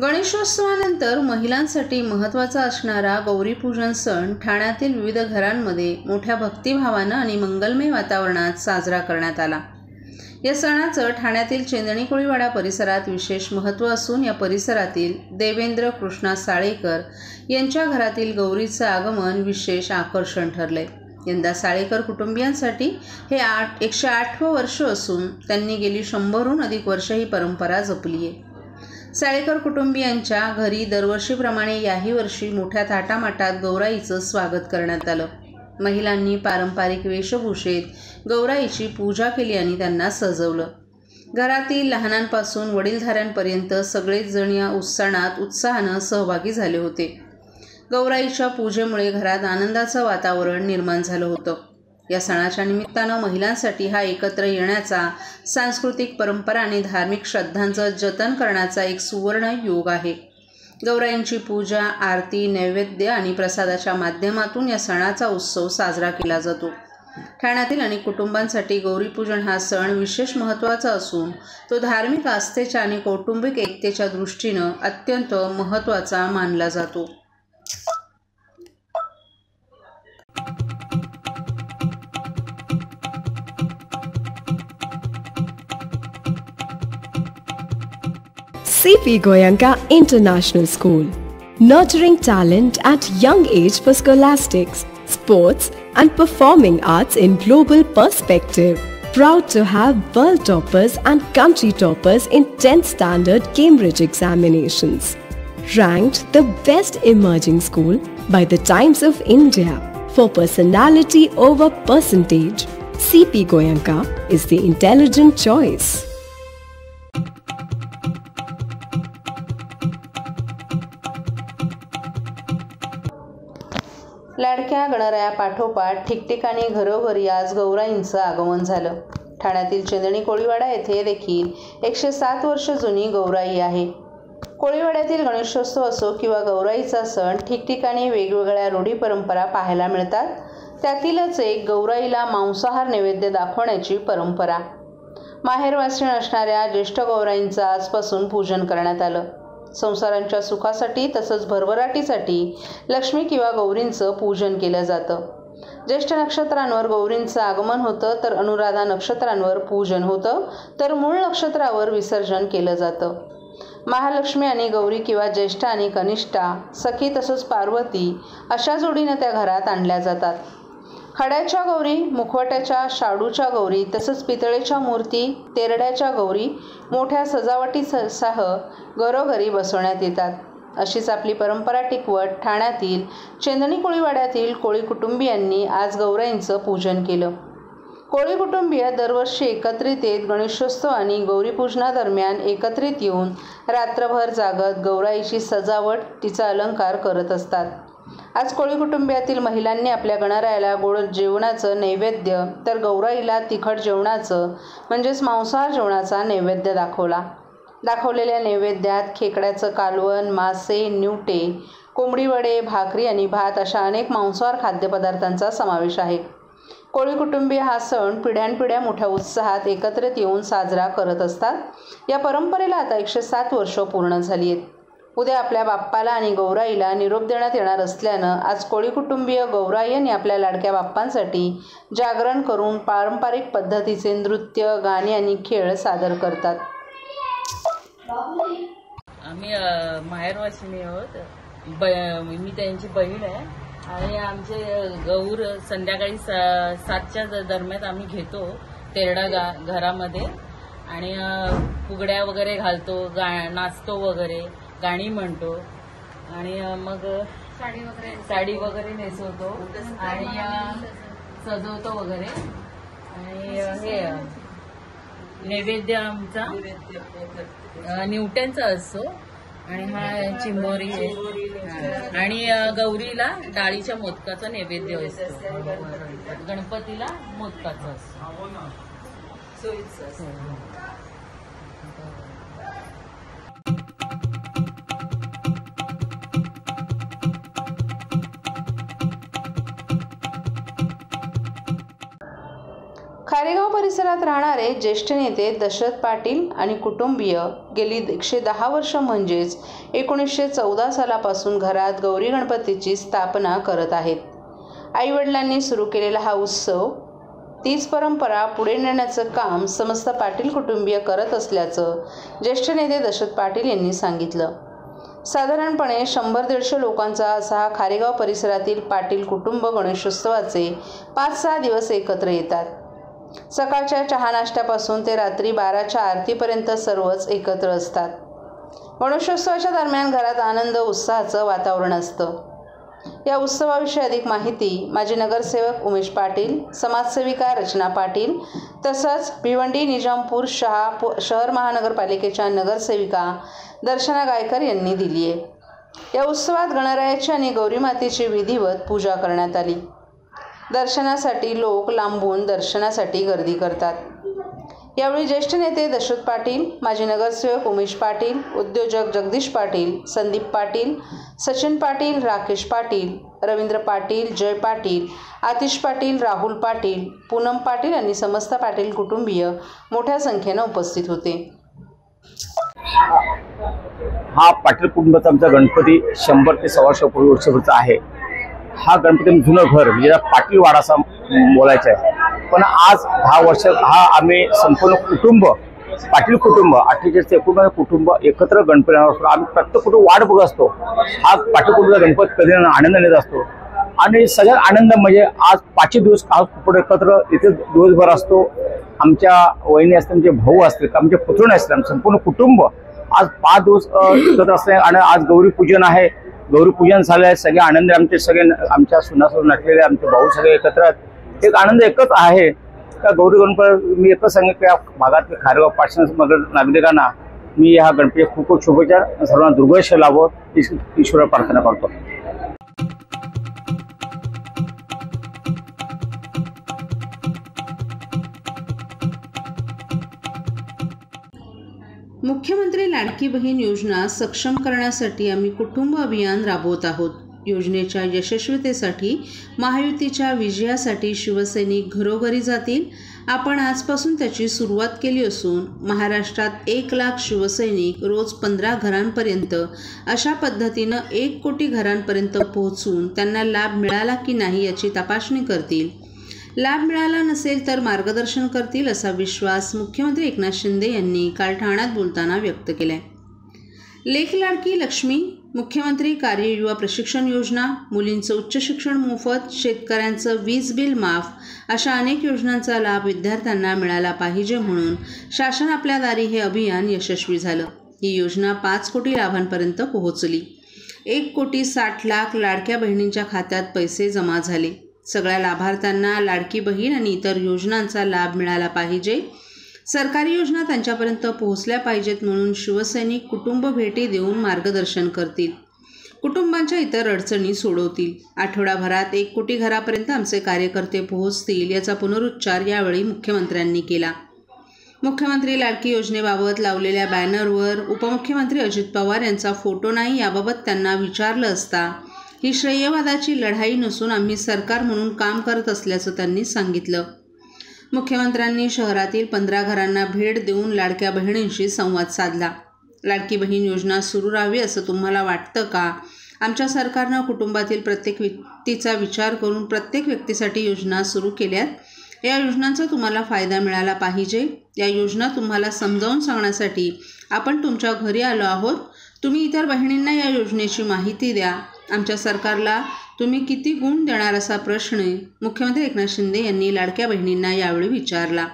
गणेशोत्सवानंतर महिलांसाठी महत्त्वाचा असणारा गौरीपूजन सण ठाण्यातील विविध घरांमध्ये मोठ्या भक्तिभावानं आणि मंगलमय वातावरणात साजरा करण्यात आला। या सणाचं ठाण्यातील चेंदणी कोळीवाडा परिसरात विशेष महत्त्व असून या परिसरातील देवेंद्र कृष्णा साळेकर यांच्या घरातील गौरीचं आगमन विशेष आकर्षण ठरले। यंदा साळेकर कुटुंबियांसाठी हे 108वं वर्ष असून त्यांनी गेली 100हून अधिक वर्ष ही परंपरा जपली आहे। साळेकर कुटुंबियांच्या घरी दरवर्षीप्रमाणे याही वर्षी मोठ्या थाटामाटात गौराईचं स्वागत करण्यात आलं। महिलांनी पारंपरिक वेशभूषेत गौराईची पूजा केली आणि त्यांना सजवलं। घरातील लहानांपासून वडीलधाऱ्यांपर्यंत सगळेच जण या उत्साहानं सहभागी झाले होते। गौराईच्या पूजेमुळे घरात आनंदाचं वातावरण निर्माण झालं होतं। या सणाच्या निमित्तानं महिलांसाठी हा एकत्र येण्याचा, सांस्कृतिक परंपरा आणि धार्मिक श्रद्धांचं जतन करण्याचा एक सुवर्ण योग आहे। गौराईंची पूजा, आरती, नैवेद्य आणि प्रसादाच्या माध्यमातून या सणाचा उत्सव साजरा केला जातो। ठाण्यातील अनेक कुटुंबांसाठी गौरीपूजन हा सण विशेष महत्त्वाचा असून तो धार्मिक आस्थेच्या आणि कौटुंबिक एकतेच्या दृष्टीनं अत्यंत महत्त्वाचा मानला जातो। CP Goenka International School, nurturing talent at young age for scholastics, sports and performing arts in global perspective. Proud to have world toppers and country toppers in 10th standard Cambridge examinations. Ranked the best emerging school by the Times of India for personality over percentage. CP Goenka is the intelligent choice. लाडक्या गणरायापाठोपाठ ठिकठिकाणी घरोघरी आज गौराईंचं आगमन झालं। ठाण्यातील चेंदणी कोळीवाडा येथे देखील 107 वर्ष जुनी गौराई आहे। कोळीवाड्यातील गणेशोत्सव असो किंवा गौराईचा सण, ठिकठिकाणी वेगवेगळ्या रूढी परंपरा पाहायला मिळतात। त्यातीलच एक गौराईला मांसाहार नैवेद्य दाखवण्याची परंपरा। माहेरवासीण असणाऱ्या ज्येष्ठ गौराईंचं आजपासून पूजन करण्यात आलं। संसारांच्या सुखासाठी तसंच भरभराटीसाठी लक्ष्मी किंवा गौरींचं पूजन केलं जातं। ज्येष्ठ नक्षत्रांवर गौरींचं आगमन होतं, तर अनुराधा नक्षत्रांवर पूजन होतं, तर मूळ नक्षत्रावर विसर्जन केलं जातं। महालक्ष्मी आणि गौरी किंवा ज्येष्ठा आणि कनिष्ठा, सखी तसंच पार्वती अशा जोडीनं त्या घरात आणल्या जातात। खड्याच्या गौरी, मुखवट्याच्या, शाडूच्या गौरी तसंच पितळेच्या मूर्ती, तेरड्याच्या गौरी मोठ्या सजावटीसह घरोघरी बसवण्यात येतात। अशीच आपली परंपरा टिकवत ठाण्यातील चेंदणी कोळीवाड्यातील कोळी कुटुंबियांनी आज गौराईंचं पूजन केलं। कोळी कुटुंबीय दरवर्षी एकत्रित येत गणेशोत्सव आणि गौरीपूजनादरम्यान एकत्रित येऊन रात्रभर जागत गौराईची सजावट, तिचा अलंकार करत असतात। आज कोळी कुटुंबियातील महिलांनी आपल्या गणरायाला गोड जेवणाचं नैवेद्य, तर गौराईला तिखट जेवणाचं म्हणजेच मांसाहार जेवणाचा नैवेद्य दाखवलेल्या नैवेद्यात खेकड्याचं कालवण, मासे, न्यूटे, कोंबडी वडे, भाकरी आणि भात अशा अनेक मांसाहार खाद्यपदार्थांचा समावेश आहे। कोळी कुटुंबीय हा सण पिढ्यानपिढ्या मोठ्या उत्साहात एकत्रित येऊन साजरा करत असतात। या परंपरेला आता 107 वर्ष पूर्ण झाली आहेत। उद्या आपल्या बाप्पाला आणि गौराईला निरोप देण्यात येणार असल्यानं आज कोळी कुटुंबीय गौराई आणि आपल्या लाडक्या बाप्पांसाठी जागरण करून पारंपरिक पद्धतीचे नृत्य, गाणी आणि खेळ सादर करतात। आम्ही माहेरवासिनी आहोत। मी त्यांची बहीण आहे आणि आमचे गौर संध्याकाळी 7च्या दरम्यान आम्ही घेतो तेरडा घरामध्ये आणि फुगड्या वगैरे घालतो, नाचतो वगैरे, गाणी म्हणतो आणि मग साडी वगैरे नेसवतो आणि सजवतो वगैरे आणि हे नैवेद्य आमचा न्यूट्यांचा असतो आणि हा चिंबोरी आहे आणि गौरीला डाळीच्या मोदकाचा नैवेद्य असतो, गणपतीला मोदकाचा असतो। खारेगाव परिसरात राहणारे ज्येष्ठ नेते दशरथ पाटील आणि कुटुंबीय गेली 110 वर्ष म्हणजेच 1914 सालापासून घरात गौरी गणपतीची स्थापना करत आहेत. आईवडिलांनी सुरू केलेला हा उत्सव, तीच परंपरा पुढे नेण्याचं काम समस्त पाटील कुटुंबीय करत असल्याचं ज्येष्ठ नेते दशरथ पाटील यांनी सांगितलं. साधारणपणे 100-150 लोकांचा असा हा खारेगाव परिसरातील पाटील कुटुंब गणेशोत्सवाचे 5-6 दिवस एकत्र येतात. सकाळच्या चहा नाश्त्यापासून ते रात्री 12च्या आरतीपर्यंत सर्वच एकत्र असतात. गणेशोत्सवाच्या दरम्यान घरात आनंद उत्साहाचं वातावरण असतं. या उत्सवाविषयी अधिक माहिती माजी नगरसेवक उमेश पाटील, समाजसेविका रचना पाटील तसंच भिवंडी निजामपूर शहर महानगरपालिकेच्या नगरसेविका दर्शना गायकर यांनी दिली आहे. या उत्सवात गणरायाची आणि गौरी मातेची विधिवत पूजा करण्यात आली. दर्शनासाठी लोक लांबून दर्शनासाठी गर्दी करतात. यावेळी ज्येष्ठ नेते दशरथ पाटील, माजी नगरसेवक उमेश पाटील, उद्योजक जगदीश पाटील, संदीप पाटील, सचिन पाटील, राकेश पाटील, रवींद्र पाटील, जय पाटील, आतिश पाटील, राहुल पाटील, पूनम पाटील आणि समस्त पाटील कुटुंबीय मोठ्या संख्येनं उपस्थित होते. हा पाटील कुटुंबाचा आमचा गणपती 100 ते 125 वर्षापूर्वीचा आहे. हा गणपती जुनं घर म्हणजे पाटील वाडा असं बोलायचं आहे. पण आज 10 वर्ष हा आम्ही संपूर्ण कुटुंब, पाटील कुटुंब 48 ते 49 कुटुंब एकत्र गणपती असतो. आम्ही प्रत्येक कुटुंब वाट बघत असतो. हा पाटील कुटुंबाचा गणपती कधी आनंद येत असतो. आणि सगळ्यात आनंद म्हणजे आज 5 दिवस कुटुंब एकत्र इथे दिवसभर असतो. आमच्या वहिनी असतील, आमचे भाऊ असतील, आमचे पुतणे असतील, संपूर्ण कुटुंब आज 5 दिवस एकत्र असते. आणि आज गौरी पूजन आहे. गौरी पूजन झालं आहे. सगळे आनंद आमचे सगळे आमच्या सुनासोबत नटलेले आमचे भाऊ सगळे एकत्र आहेत. एक आनंद एकच आहे का गौरी गणपती. मी एकच सांगेन की या भागात खारेगाव पाटण नागरिकांना मी हा गणपती खूप खूप शुभेच्छा, सर्वांना दुर्गेश लाभो ईश्वर प्रार्थना करतो. मुख्यमंत्री लाडकी बहीण योजना सक्षम करण्यासाठी आम्ही कुटुंब अभियान राबवत आहोत. योजनेच्या यशस्वीतेसाठी, महायुतीच्या विजयासाठी शिवसैनिक घरोघरी जातील. आपण आजपासून त्याची सुरुवात केली असून महाराष्ट्रात 1 लाख शिवसैनिक रोज 15 घरांपर्यंत अशा पद्धतीनं 1 कोटी घरांपर्यंत पोहोचून त्यांना लाभ मिळाला की नाही याची तपासणी करतील. लाभ मिळाला नसेल तर मार्गदर्शन करतील असा विश्वास मुख्यमंत्री एकनाथ शिंदे यांनी काल ठाण्यात बोलताना व्यक्त केलाय. लेक लाडकी लक्ष्मी, मुख्यमंत्री कार्य युवा प्रशिक्षण योजना, मुलींचं उच्च शिक्षण मोफत, शेतकऱ्यांचं वीज बिल माफ अशा अनेक योजनांचा लाभ विद्यार्थ्यांना मिळाला पाहिजे म्हणून शासन आपल्या दारी हे अभियान यशस्वी झालं. ही योजना 5 कोटी लाभांपर्यंत पोहोचली. 1,60,00,000 लाडक्या बहिणींच्या खात्यात पैसे जमा झाले. सगळ्या लाभार्थ्यांना लाडकी बहीण आणि इतर योजनांचा लाभ मिळाला पाहिजे. सरकारी योजना त्यांच्यापर्यंत पोहोचल्या पाहिजेत म्हणून शिवसैनिक कुटुंब भेटी देऊन मार्गदर्शन करतील. कुटुंबांच्या इतर अडचणी सोडवतील. आठवडाभरात 1 कोटी घरापर्यंत आमचे कार्यकर्ते पोहोचतील याचा पुनरुच्चार यावेळी मुख्यमंत्र्यांनी केला. मुख्यमंत्री लाडकी योजनेबाबत लावलेल्या बॅनरवर उपमुख्यमंत्री अजित पवार यांचा फोटो नाही याबाबत त्यांना विचारलं असता ही श्रेयवादाची लढाई नसून आम्ही सरकार म्हणून काम करत असल्याचं त्यांनी सांगितलं. मुख्यमंत्र्यांनी शहरातील 15 घरांना भेट देऊन लाडक्या बहिणींशी संवाद साधला. लाडकी बहीण योजना सुरू राहावी असं तुम्हाला वाटतं का? आमच्या सरकारनं कुटुंबातील प्रत्येक व्यक्तीचा विचार करून प्रत्येक व्यक्तीसाठी योजना सुरू केल्यात. या योजनांचा तुम्हाला फायदा मिळाला पाहिजे. या योजना तुम्हाला समजावून सांगण्यासाठी आपण तुमच्या घरी आलो आहोत. तुम्ही इतर बहिणींना या योजनेची माहिती द्या. आमच्या सरकारला तुम्ही किती गुण देणार असा प्रश्न मुख्यमंत्री एकनाथ शिंदे यांनी लाडक्या बहिणींना यावेळी विचारला.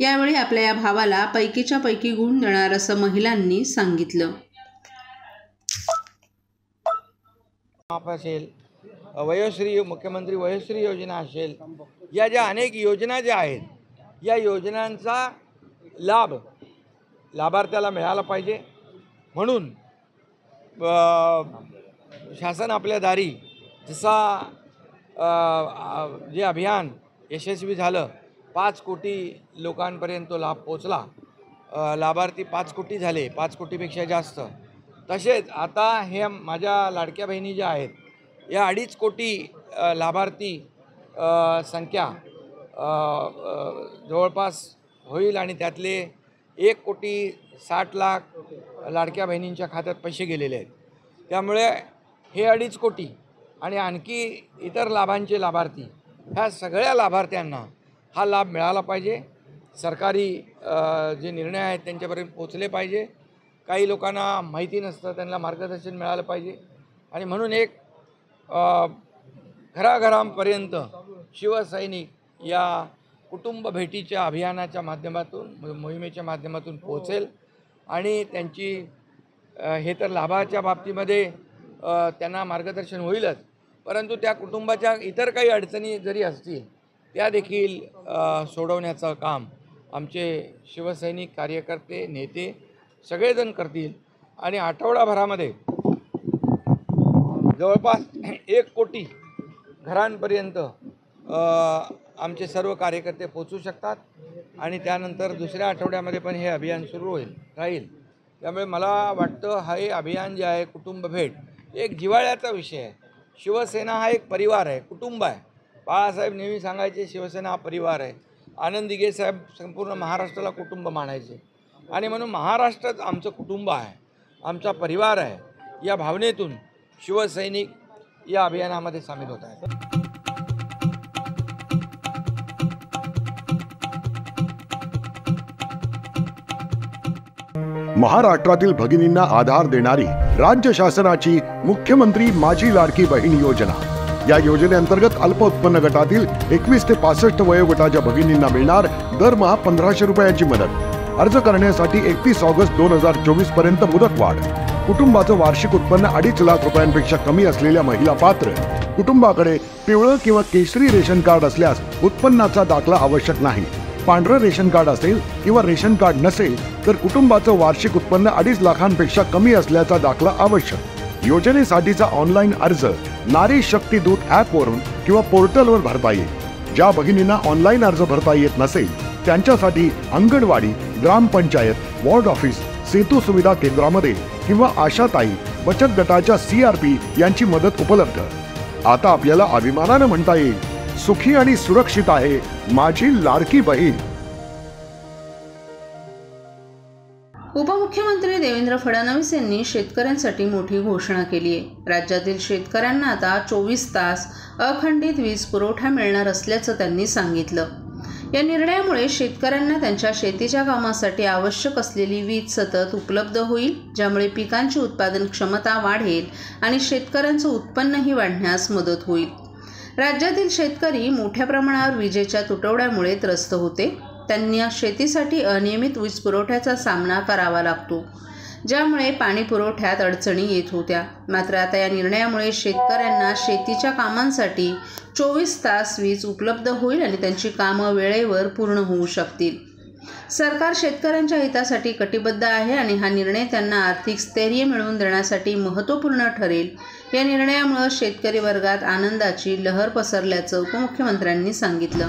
यावेळी आपल्या या भावाला पैकीच्या पैकी गुण देणार असं महिलांनी सांगितलं. असेल, वयोश्री मुख्यमंत्री वयोश्री योजना असेल, या ज्या अनेक योजना ज्या आहेत या योजनांचा लाभ लाभार्थ्याला मिळाला पाहिजे म्हणून शासन आपल्या दारी जसा जे अभियान यशस्वी झालं 5 कोटी लोकांपर्यंत तो लाभ पोचला. लाभार्थी 5 कोटी झाले, 5 कोटीपेक्षा जास्त. तसेच आता हे माझ्या लाडक्या बहिणी ज्या आहेत या 2.5 कोटी लाभार्थी संख्या जवळपास होईल आणि त्यातले 1 कोटी 60 लाख लाडक्या बहिणींच्या खात्यात पैसे गेलेले आहेत. त्यामुळे हे 2.5 कोटी आणि आणखी इतर लाभांचे लाभार्थी, ह्या सगळ्या लाभार्थ्यांना हा लाभ मिळाला पाहिजे. सरकारी जे निर्णय आहेत त्यांच्यापर्यंत पोचले पाहिजे. काही लोकांना माहिती नसतं, त्यांना मार्गदर्शन मिळालं पाहिजे. आणि म्हणून एक घराघरांपर्यंत शिवसैनिक या कुटुंब भेटीच्या अभियानाच्या माध्यमातून, मोहिमेच्या माध्यमातून पोहोचेल आणि त्यांची हे तर लाभाच्या बाबतीमध्ये त्यांना मार्गदर्शन होईलच, परंतु त्या कुटुंबाच्या इतर काही अडचणी जरी असतील त्या देखील सोडवण्याचं काम आमचे शिवसैनिक कार्यकर्ते, नेते सगळेजण करतील. आणि आठवडाभरामध्ये जवळपास 1 कोटी घरांपर्यंत आमचे सर्व कार्यकर्ते पोचू शकतात आणि त्यानंतर दुसऱ्या आठवड्यामध्ये पण हे अभियान सुरू राहील. त्यामुळे मला वाटतं हे अभियान जे आहे कुटुंब भेट एक जिव्हाळ्याचा विषय आहे. शिवसेना हा एक परिवार आहे, कुटुंब आहे. बाळासाहेब नेहमी सांगायचे शिवसेना हा परिवार आहे. आनंद दिघे साहेब संपूर्ण महाराष्ट्राला कुटुंब मानायचे आणि म्हणून महाराष्ट्रच आमचं कुटुंब आहे, आमचा परिवार आहे. या भावनेतून शिवसैनिक या अभियानामध्ये सामील होत आहेत. महाराष्ट्रातील भगिनींना आधार देणारी राज्य शासनाची मुख्यमंत्री माझी लाडकी बहीण योजना. या योजनेअंतर्गत अल्प उत्पन्न गटातील 21 ते 65 वयोगटाच्या भगिनींना मिळणार दरमहा 1500 रुपयांची मदत. अर्ज करण्यासाठी 31 ऑगस्ट 2024 पर्यंत मुदतवाढ. कुटुंबाचं वार्षिक उत्पन्न 2.5 लाख रुपयांपेक्षा कमी असलेल्या महिला पात्र. कुटुंबाकडे पिवळं किंवा केशरी रेशन कार्ड असल्यास उत्पन्नाचा दाखला आवश्यक नाही. पांढरं रेशन कार्ड असेल किंवा रेशन कार्ड नसेल तर कुटुंबाचं वार्षिक उत्पन्न 2.5 लाखांपेक्षा कमी असल्याचा दाखला आवश्यक. योजनेसाठीचा ऑनलाईन अर्ज नारी शक्ती दूत ॲपवरून किंवा पोर्टलवर भरता येईल. ज्या भगिनींना ऑनलाईन अर्ज भरता येत नसेल त्यांच्यासाठी अंगणवाडी, ग्रामपंचायत, वॉर्ड ऑफिस, सेतू सुविधा केंद्रामध्ये किंवा आशाताई बचत गटाच्या CRP यांची मदत उपलब्ध. आता आपल्याला अभिमानानं म्हणता येईल, सुखी आणि सुरक्षित आहे माझी लाडकी बहीण. उपमुख्यमंत्री देवेंद्र फडणवीस यांनी शेतकऱ्यांसाठी मोठी घोषणा केली आहे. राज्यातील शेतकऱ्यांना आता 24 तास अखंडित वीज पुरवठा मिळणार असल्याचं त्यांनी सांगितलं. या निर्णयामुळे शेतकऱ्यांना त्यांच्या शेतीच्या कामासाठी आवश्यक असलेली वीज सतत उपलब्ध होईल, ज्यामुळे पिकांची उत्पादन क्षमता वाढेल आणि शेतकऱ्यांचं उत्पन्नही वाढण्यास मदत होईल. राज्यातील शेतकरी मोठ्या प्रमाणावर विजेच्या तुटवड्यामुळे त्रस्त होते. त्यांना शेतीसाठी अनियमित वीज पुरवठ्याचा सामना करावा लागतो, ज्यामुळे पाणी पुरवठ्यात अडचणी येत होत्या. मात्र आता या निर्णयामुळे शेतकऱ्यांना शेतीच्या कामांसाठी 24 तास वीज उपलब्ध होईल आणि त्यांची कामं वेळेवर पूर्ण होऊ शकतील. सरकार शेतकऱ्यांच्या हितासाठी कटिबद्ध आहे आणि हा निर्णय त्यांना आर्थिक स्थैर्य मिळवून देण्यासाठी महत्त्वपूर्ण ठरेल. या निर्णयामुळे शेतकरी वर्गात आनंदाची लहर पसरल्याचं उपमुख्यमंत्र्यांनी सांगितलं.